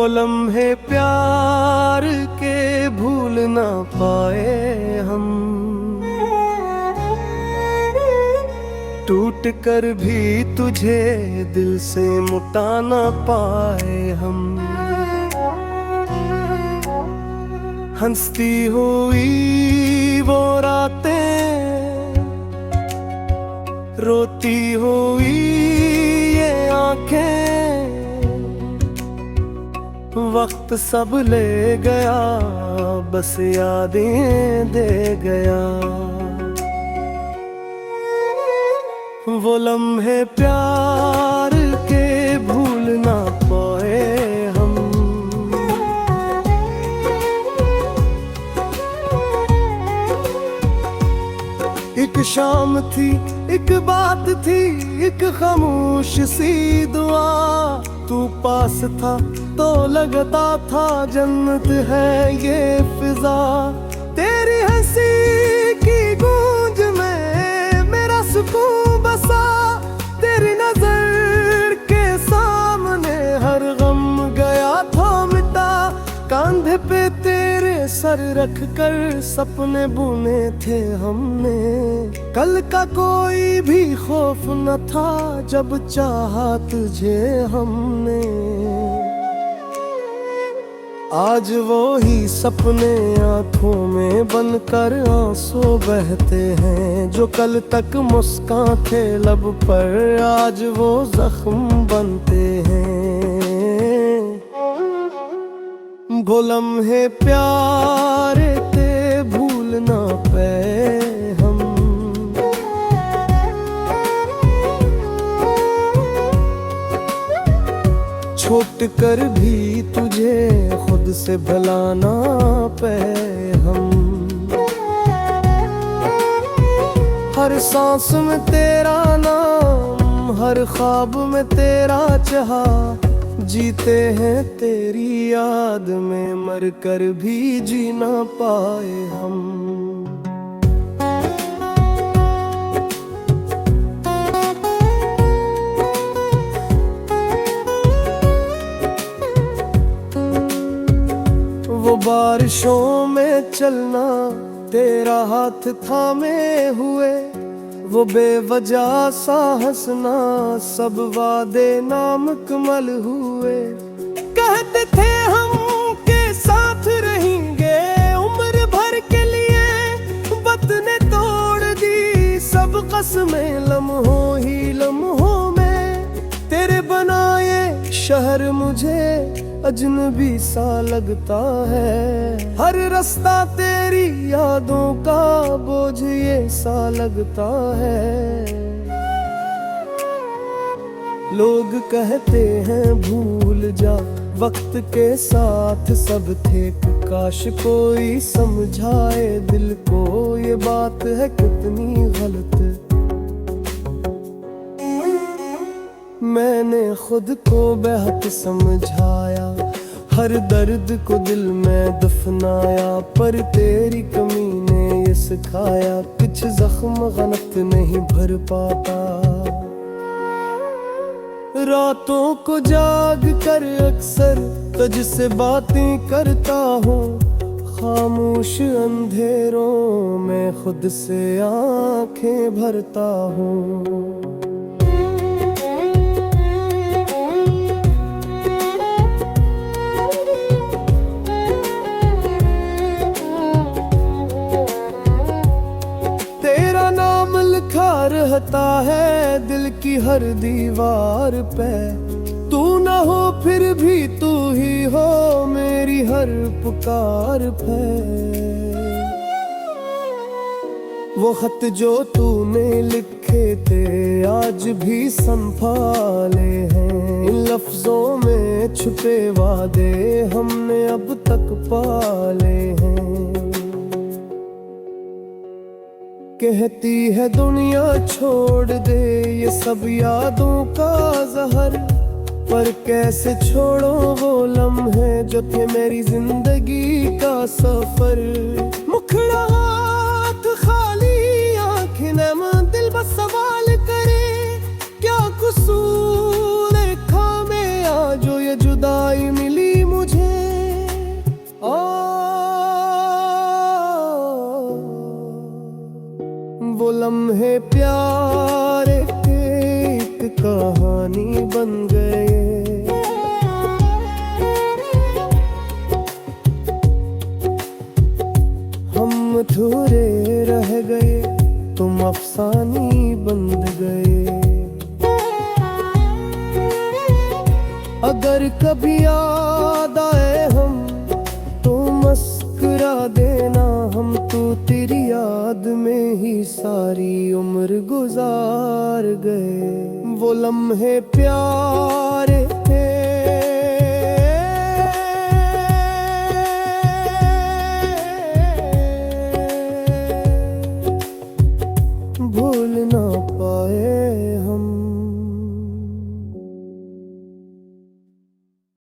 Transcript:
लम्हे प्यार के भूल ना पाए हम, टूट कर भी तुझे दिल से मुटा ना पाए हम। हंसती हुई वो रातें, रोती हुई ये आंखें, वक्त सब ले गया बस यादें दे गया। वो लम्हे प्यार के भूल ना पाए हम। एक शाम थी, एक बात थी, एक खामोश सी दुआ। तू पास था तो लगता था जन्नत है ये फिजा। तेरी हंसी की गूंज में मेरा सुकून बसा। तेरी नजर के सामने हर गम गया था मिटा। कांधे पे तेरे सर रख कर सपने बुने थे हमने। कल का कोई भी खौफ न था जब चाहा तुझे हमने। आज वो ही सपने आंखों में बनकर आंसू बहते हैं। जो कल तक मुस्कान थे लब पर आज वो जख्म बनते हैं। वो लम्हे प्यार के भूल ना पाए हम। छोट कर भी तुझे खुद से भला ना पाए हम। हर सांस में तेरा नाम, हर ख्वाब में तेरा चाहा। जीते हैं तेरी याद में, मर कर भी जी ना पाए हम। वो बारिशों में चलना, तेरा हाथ थामे हुए। वो बेवजह सा हंसना, सब वादे नामुकम्मल हुए। कहते थे हम के साथ रहेंगे उम्र भर के लिए। वक्त ने तोड़ दी सब कसमें लम्हों ही लम्हों में। तेरे बनाए शहर मुझे अजनबी सा लगता है। हर रास्ता तेरी यादों का बोझ ये सा लगता है। लोग कहते हैं भूल जा, वक्त के साथ सब थे। काश कोई समझाए दिल को ये बात है कितनी गलत। मैंने खुद को बेहद समझाया, हर दर्द को दिल में दफनाया। पर तेरी कमी ने ये सिखाया, कुछ जख्म गलत नहीं भर पाता। रातों को जाग कर अक्सर तुझसे बातें करता हूँ। खामोश अंधेरों में खुद से आंखें भरता हूँ। रहता है दिल की हर दीवार पे। तू ना हो फिर भी तू ही हो मेरी हर पुकार पे। वो खत जो तूने लिखे थे आज भी संभाले हैं। इन लफ्जों में छुपे वादे हमने अब तक पाले हैं। कहती है दुनिया छोड़ दे ये सब यादों का जहर। पर कैसे छोड़ो वो लम्हे जो थे मेरी जिंदगी का सफर। मुखड़ा हाथ खाली आंखें नम, दिल बस सवाल करे क्या कसूर खामे जो ये जुदाई मिली मुझे। लम्हे प्यार एक कहानी बन गए। हम अधूरे रह गए, तुम अफसानी बन गए। अगर कभी याद आए हम तो मुस्कुरा देना, हम तो तेरी याद में ही सारी उम्र गुजार गए। वो लम्हे प्यार भूल ना पाए हम।